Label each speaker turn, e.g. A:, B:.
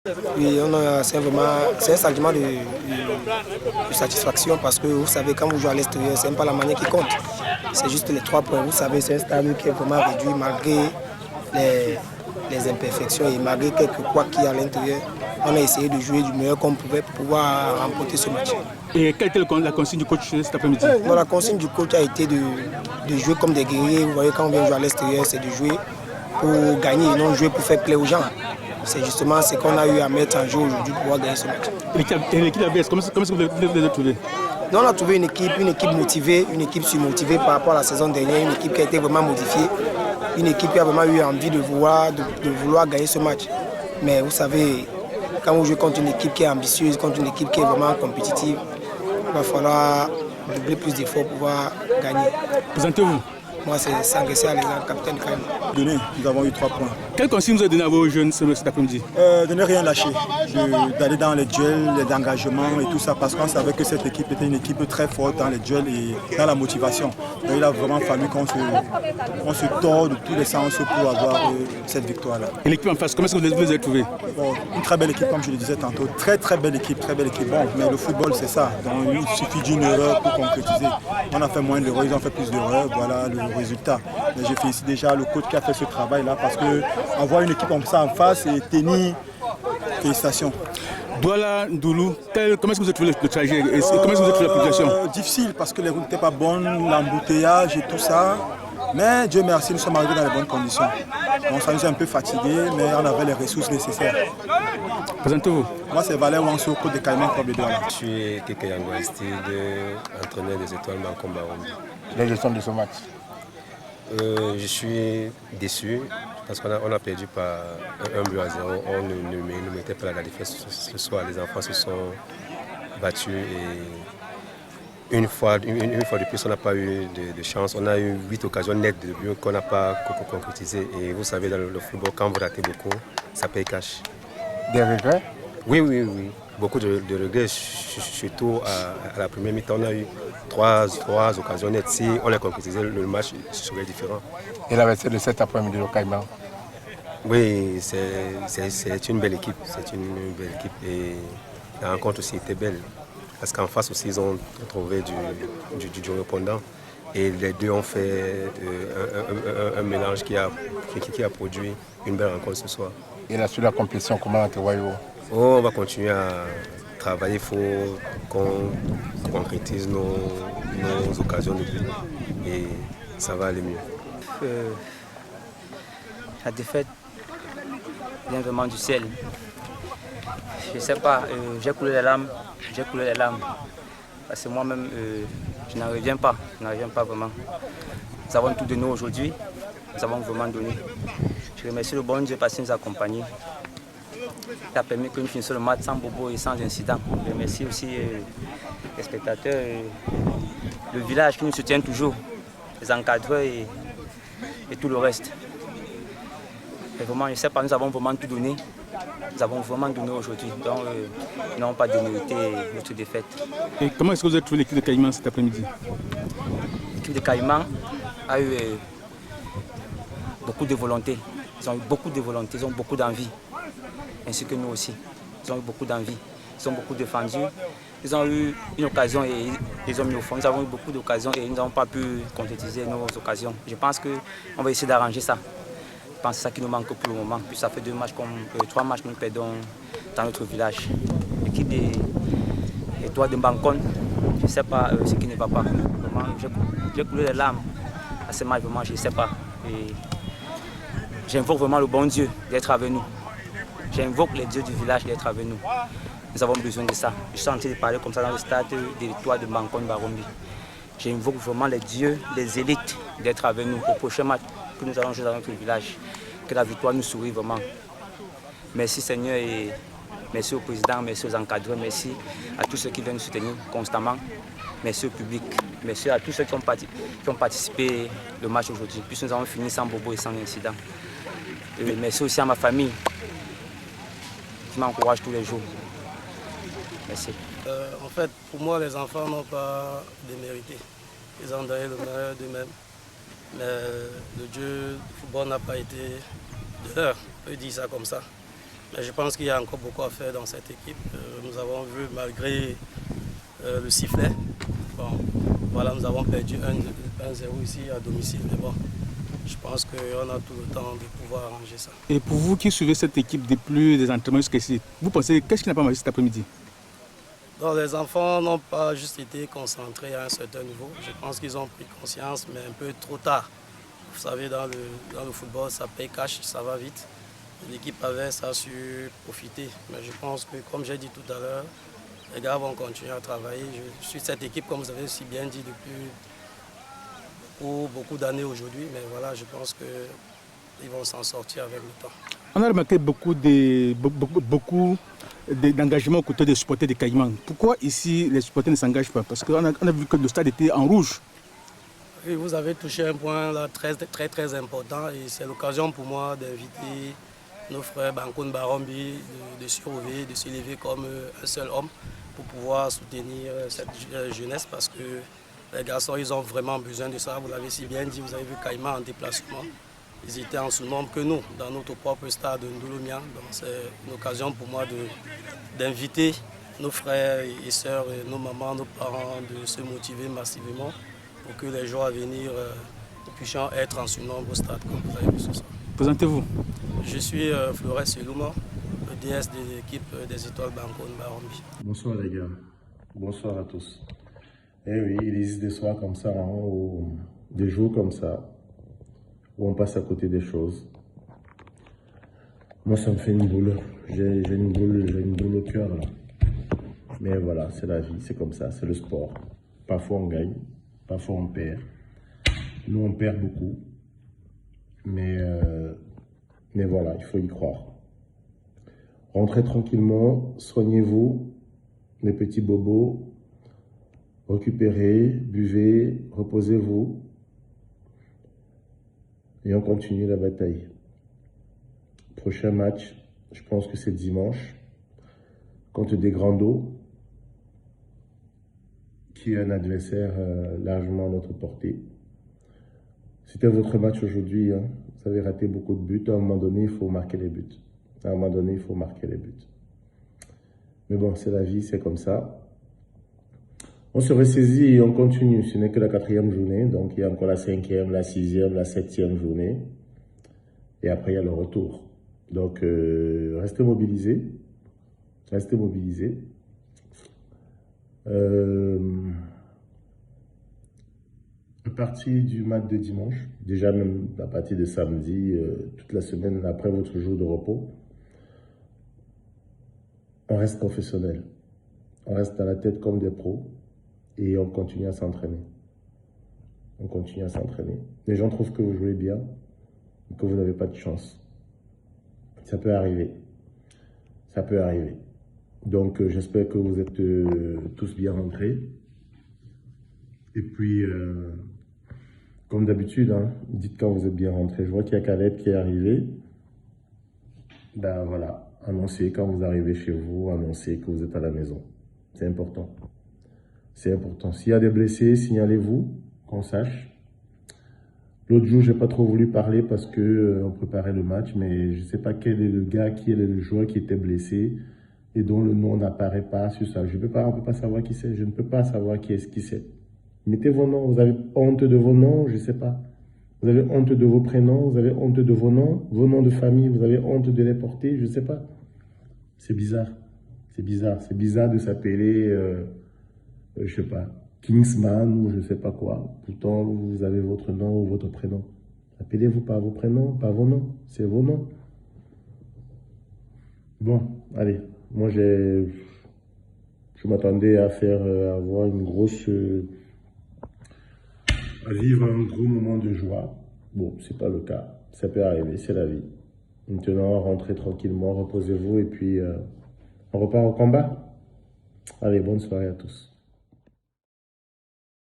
A: Oui, c'est un sentiment de satisfaction parce que vous savez, quand vous jouez à l'extérieur, ce n'est pas la manière qui compte. C'est juste les 3 points. Vous savez, c'est un stade qui est vraiment réduit malgré les imperfections et malgré quelques couacs qu'il y a à l'intérieur. On a essayé de jouer du meilleur qu'on pouvait pour pouvoir remporter ce match.
B: Et quelle était la consigne du coach cet après-midi?
A: La consigne du coach a été de jouer comme des guerriers. Vous voyez, quand on vient jouer à l'extérieur, c'est de jouer pour gagner et non jouer pour faire plaisir aux gens. C'est justement ce qu'on a eu à mettre en jeu aujourd'hui pour pouvoir gagner ce match.
B: Et l'équipe ABS, comment est-ce que vous l'avez trouvé?
A: Nous, on a trouvé une équipe motivée, une équipe surmotivée par rapport à la saison dernière, une équipe qui a été vraiment modifiée, une équipe qui a vraiment eu envie de vouloir gagner ce match. Mais vous savez, quand vous jouez contre une équipe qui est ambitieuse, contre une équipe qui est vraiment compétitive, il va falloir doubler plus d'efforts pour pouvoir gagner.
B: Présentez-vous.
A: Moi, c'est Sanguessé Alexandre, capitaine de Caïman.
C: Nous avons eu 3 points.
B: Quelle consigne vous avez donné à vos jeunes cet après-midi?
C: De ne rien lâcher, d'aller dans les duels, les engagements et tout ça, parce qu'on savait que cette équipe était une équipe très forte dans les duels et dans la motivation. Donc, il a vraiment fallu qu'on se tord de tous les sens pour avoir cette victoire-là.
B: Et l'équipe en face, comment est-ce que vous les avez trouvés?
C: Bon, une très belle équipe, comme je le disais tantôt. Très belle équipe, très belle équipe. Bon, mais le football, c'est ça. Donc, il suffit d'une erreur pour concrétiser. On a fait moins d'erreurs, ils ont fait plus d'erreurs. Voilà le résultat. Mais je félicite déjà le coach qui a fait ce travail-là parce qu'avoir une équipe comme ça en face et tenir, félicitations.
B: Douala, Ndoulou, comment est-ce que vous avez trouvé le trajet et comment est-ce que vous avez trouvé la population?
C: Difficile parce que les routes n'étaient pas bonnes, l'embouteillage et tout ça. Mais Dieu merci, nous sommes arrivés dans les bonnes conditions. On s'est un peu fatigué, mais on avait les ressources nécessaires.
B: Présentez-vous.
C: Moi, c'est Valère Wanso, coach de Caïman Club de Douala.
D: Je suis Keke Yango Estide, entraîneur des Étoiles Mankomba Rombi.
E: La gestion de ce match?
D: Je suis déçu parce qu'on a perdu par 1 but à 0. On ne mettait pas la défense ce soir. Les enfants se sont battus et une fois de plus, on n'a pas eu de chance. On a eu 8 occasions nettes de but qu'on n'a pas concrétisées. Et vous savez, dans le football, quand vous ratez beaucoup, ça paye cash.
E: Des regrets?
D: Oui. Beaucoup de regrets, surtout à la première mi-temps. On a eu 3 occasions nettes. Si on les concrétisait, le match serait différent.
E: Et l'adversaire de cet après-midi au Caïman?
D: Oui, c'est une belle équipe. C'est une belle équipe. Et la rencontre aussi était belle. Parce qu'en face aussi, ils ont trouvé du répondant. Et les deux ont fait un mélange qui a produit une belle rencontre ce soir.
E: Et là, sur la compétition, comment entrevoyez-vous?
D: On va continuer à travailler, il faut qu'on concrétise nos occasions de but et ça va aller mieux.
F: La défaite vient vraiment du ciel. Je ne sais pas, j'ai coulé les larmes. Parce que moi-même, je n'en reviens pas vraiment. Nous avons tout donné aujourd'hui, nous avons vraiment donné. Je remercie le bon Dieu parce qu'il nous a accompagnés. Il a permis que nous finissions le match sans bobo et sans incident. Je remercie aussi les spectateurs, le village qui nous soutient toujours, les encadreurs et tout le reste. Et vraiment, je ne sais pas, nous avons vraiment tout donné. Nous avons vraiment donné aujourd'hui. Donc, nous n'avons pas démérité notre défaite.
B: Et comment est-ce que vous avez trouvé l'équipe de Caïman cet après-midi?
F: L'équipe de Caïman a eu beaucoup de volonté. Ils ont eu beaucoup de volonté, ils ont beaucoup d'envie. Ainsi que nous aussi. Ils ont eu beaucoup d'envie. Ils ont beaucoup défendu. Ils ont eu une occasion et ils ont mis au fond. Nous avons eu beaucoup d'occasions et nous n'avons pas pu concrétiser nos occasions. Je pense qu'on va essayer d'arranger ça. Je pense que c'est ça qui nous manque pour le moment. Puis ça fait 3 matchs que nous perdons dans notre village. L'équipe des Étoiles de Bancon, je ne sais pas ce qui ne va pas. J'ai coulé les larmes à ce match, vraiment, je ne sais pas. J'invoque vraiment le bon Dieu d'être avec nous. J'invoque les dieux du village d'être avec nous. Nous avons besoin de ça. Je suis en train de parler comme ça dans le stade des Étoiles de Bancon Barombi. J'invoque vraiment les dieux, les élites d'être avec nous au prochain match que nous allons jouer dans notre village. Que la victoire nous sourit vraiment. Merci Seigneur et merci au président, merci aux encadreurs, merci à tous ceux qui viennent nous soutenir constamment. Merci au public, merci à tous ceux qui ont participé au match aujourd'hui. Puis nous avons fini sans bobo et sans incident. Et merci aussi à ma famille qui m'encourage tous les jours. Merci.
A: En fait, pour moi, les enfants n'ont pas démérité. Ils ont donné le meilleur d'eux-mêmes. Mais le Dieu du football n'a pas été de leur, on peut dire ça comme ça.
G: Mais je pense qu'il y a encore beaucoup à faire dans cette équipe. Nous avons vu, malgré le sifflet, bon, voilà, nous avons perdu 1-0 ici à domicile. Mais bon, je pense qu'on a tout le temps de pouvoir arranger ça.
B: Et pour vous qui suivez cette équipe depuis les entraînements jusqu'ici, vous pensez qu'est-ce qui n'a pas marché cet après-midi?
G: Donc, les enfants n'ont pas juste été concentrés à un certain niveau. Je pense qu'ils ont pris conscience, mais un peu trop tard. Vous savez, dans le football, ça paye cash, ça va vite. L'équipe avait ça su profiter. Mais je pense que, comme j'ai dit tout à l'heure, les gars vont continuer à travailler. Je suis cette équipe, comme vous avez si bien dit, depuis beaucoup d'années aujourd'hui. Mais voilà, je pense qu'ils vont s'en sortir avec le temps.
B: On a remarqué beaucoup d'engagement aux côtés des supporters des Caïmans. Pourquoi ici les supporters ne s'engagent pas? Parce qu'on a vu que le stade était en rouge.
G: Oui, vous avez touché un point là, très important et c'est l'occasion pour moi d'inviter nos frères Bankoun Barombi de surveiller, de se lever comme un seul homme pour pouvoir soutenir cette jeunesse parce que les garçons ils ont vraiment besoin de ça. Vous l'avez si bien dit, vous avez vu Caïman en déplacement. Ils étaient en sous-nombre que nous, dans notre propre stade de Ndouloumia. Donc c'est une occasion pour moi d'inviter nos frères et sœurs, et nos mamans, nos parents de se motiver massivement pour que les jours à venir puissent être en sous-nombre au stade, comme vous avez vu ce soir.
B: Présentez-vous.
G: Je suis Flores Selouma, le DS de l'équipe des Étoiles Bankoun Barombi.
H: Bonsoir les gars, bonsoir à tous. Eh oui, il existe des soirs comme ça, hein, ou des jours comme ça, où on passe à côté des choses. Moi, ça me fait une boule. J'ai une boule au cœur là. Mais voilà, c'est la vie, c'est comme ça, c'est le sport. Parfois on gagne, parfois on perd. Nous, on perd beaucoup. Mais voilà, il faut y croire. Rentrez tranquillement, soignez-vous, les petits bobos. Récupérez, buvez, reposez-vous. Et on continue la bataille. Prochain match, je pense que c'est dimanche, contre des Grandos, qui est un adversaire largement à notre portée. C'était votre match aujourd'hui, hein. Vous avez raté beaucoup de buts. À un moment donné, il faut marquer les buts. À un moment donné, il faut marquer les buts. Mais bon, c'est la vie, c'est comme ça. On se ressaisit et on continue. Ce n'est que la 4e journée, donc il y a encore la 5e, la 6e, la 7e journée. Et après, il y a le retour. Donc, restez mobilisés. Restez mobilisés. À partir du match de dimanche, déjà même à partir de samedi, toute la semaine après votre jour de repos, on reste professionnel. On reste à la tête comme des pros. Et on continue à s'entraîner. On continue à s'entraîner. Les gens trouvent que vous jouez bien, que vous n'avez pas de chance. Ça peut arriver. Ça peut arriver. Donc j'espère que vous êtes tous bien rentrés. Et puis, comme d'habitude, hein, dites quand vous êtes bien rentrés. Je vois qu'il y a Khaled qui est arrivé. Ben voilà, annoncez quand vous arrivez chez vous, annoncez que vous êtes à la maison. C'est important. C'est important. S'il y a des blessés, signalez-vous, qu'on sache. L'autre jour, je n'ai pas trop voulu parler parce qu'on préparait le match, mais je ne sais pas quel est le gars, qui est le joueur qui était blessé et dont le nom n'apparaît pas sur ça. On ne peut pas savoir qui c'est. Je ne peux pas savoir qui c'est. Mettez vos noms. Vous avez honte de vos noms, je ne sais pas. Vous avez honte de vos prénoms, vous avez honte de vos noms de famille, vous avez honte de les porter, je ne sais pas. C'est bizarre. C'est bizarre. C'est bizarre de s'appeler... je sais pas, Kingsman ou je sais pas quoi. Pourtant, vous avez votre nom ou votre prénom. Appelez-vous par vos prénoms, pas vos noms. C'est vos noms. Bon, allez. Moi, je m'attendais à avoir une grosse... à vivre un gros moment de joie. Bon, c'est pas le cas. Ça peut arriver, c'est la vie. Maintenant, rentrez tranquillement, reposez-vous et puis on repart au combat. Allez, bonne soirée à tous.